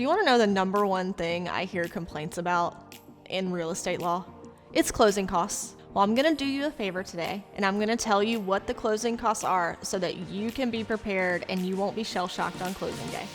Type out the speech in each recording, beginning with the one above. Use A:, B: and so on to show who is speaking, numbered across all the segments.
A: Do you want to know the number one thing I hear complaints about in real estate law? It's closing costs. Well, I'm going to do you a favor today, and I'm going to tell you what the closing costs are so that you can be prepared and you won't be shell-shocked on closing day.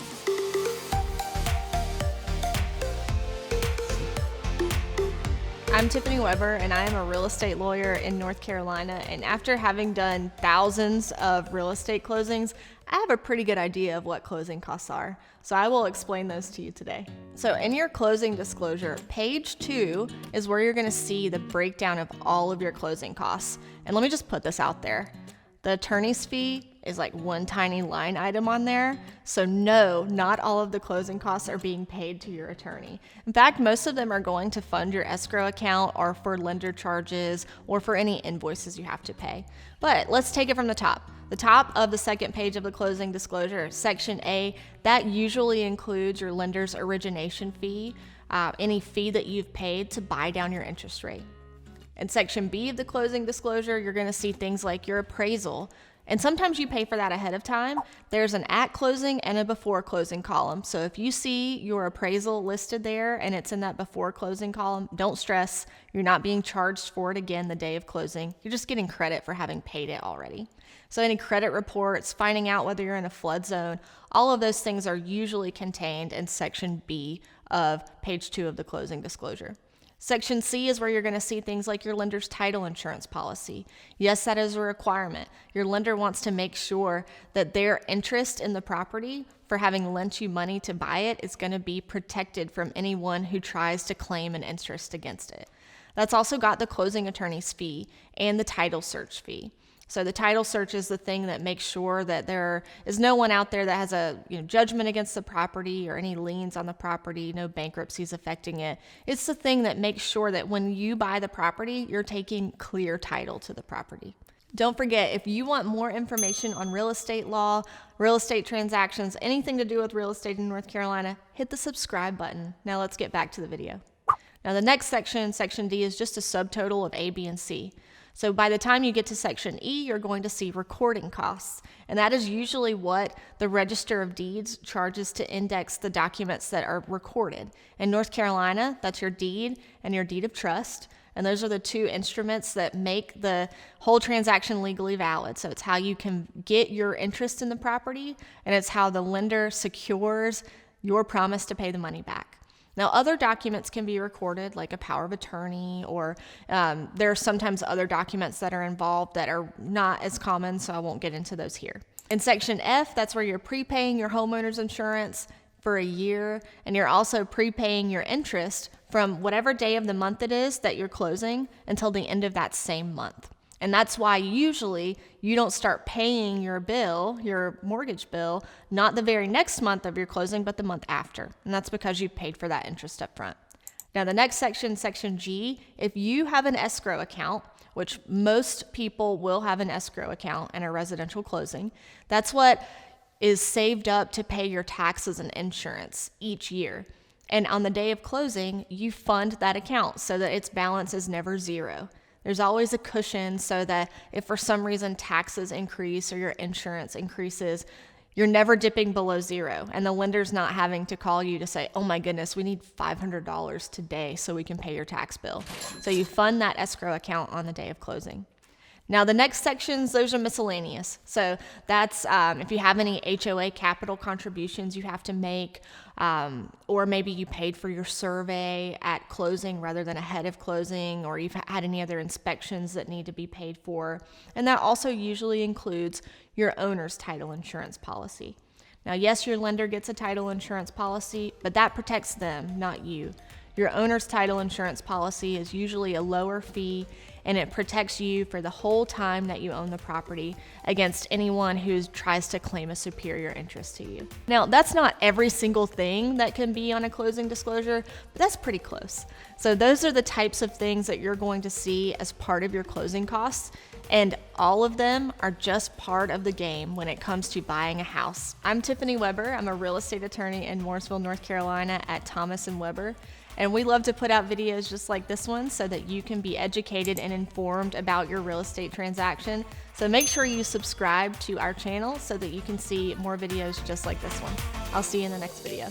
A: I'm Tiffany Weber, and I am a real estate lawyer in North Carolina, and after having done thousands of real estate closings, I have a pretty good idea of what closing costs are. So I will explain those to you today. So in your closing disclosure, page 2 is where you're going to see the breakdown of all of your closing costs. And let me just put this out there. The attorney's fee is like one tiny line item on there. So no, not all of the closing costs are being paid to your attorney. In fact, most of them are going to fund your escrow account or for lender charges or for any invoices you have to pay. But let's take it from the top. The top of the second page of the closing disclosure, section A, that usually includes your lender's origination fee, any fee that you've paid to buy down your interest rate. In section B of the closing disclosure, you're going to see things like your appraisal. And sometimes you pay for that ahead of time. There's an at closing and a before closing column. So if you see your appraisal listed there and it's in that before closing column, don't stress. You're not being charged for it again the day of closing. You're just getting credit for having paid it already. So any credit reports, finding out whether you're in a flood zone, all of those things are usually contained in section B of page 2 of the closing disclosure. Section C is where you're going to see things like your lender's title insurance policy. Yes, that is a requirement. Your lender wants to make sure that their interest in the property for having lent you money to buy it is going to be protected from anyone who tries to claim an interest against it. That's also got the closing attorney's fee and the title search fee. So the title search is the thing that makes sure that there is no one out there that has a judgment against the property or any liens on the property, no bankruptcies affecting it. It's the thing that makes sure that when you buy the property, you're taking clear title to the property. Don't forget, if you want more information on real estate law, real estate transactions, anything to do with real estate in North Carolina, hit the subscribe button. Now let's get back to the video. Now the next section, section D, is just a subtotal of A, B, and C. So by the time you get to section E, you're going to see recording costs. And that is usually what the Register of Deeds charges to index the documents that are recorded. In North Carolina, that's your deed and your deed of trust. And those are the two instruments that make the whole transaction legally valid. So it's how you can get your interest in the property, and it's how the lender secures your promise to pay the money back. Now, other documents can be recorded, like a power of attorney, or there are sometimes other documents that are involved that are not as common, so I won't get into those here. In section F, that's where you're prepaying your homeowner's insurance for a year, and you're also prepaying your interest from whatever day of the month it is that you're closing until the end of that same month. And that's why usually you don't start paying your bill, your mortgage bill, not the very next month of your closing, but the month after. And that's because you paid for that interest up front. Now the next section, section G, if you have an escrow account, which most people will have an escrow account in a residential closing, that's what is saved up to pay your taxes and insurance each year. And on the day of closing, you fund that account so that its balance is never zero. There's always a cushion so that if for some reason taxes increase or your insurance increases, you're never dipping below zero. And the lender's not having to call you to say, oh my goodness, we need $500 today so we can pay your tax bill. So you fund that escrow account on the day of closing. Now the next sections, those are miscellaneous. So that's if you have any HOA capital contributions you have to make, or maybe you paid for your survey at closing rather than ahead of closing, or you've had any other inspections that need to be paid for. And that also usually includes your owner's title insurance policy. Now, yes, your lender gets a title insurance policy, but that protects them, not you. Your owner's title insurance policy is usually a lower fee, and it protects you for the whole time that you own the property against anyone who tries to claim a superior interest to you. Now, that's not every single thing that can be on a closing disclosure, but that's pretty close. So those are the types of things that you're going to see as part of your closing costs, and all of them are just part of the game when it comes to buying a house. I'm Tiffany Weber. I'm a real estate attorney in Mooresville, North Carolina at Thomas & Weber. And we love to put out videos just like this one so that you can be educated and informed about your real estate transaction. So make sure you subscribe to our channel so that you can see more videos just like this one. I'll see you in the next video.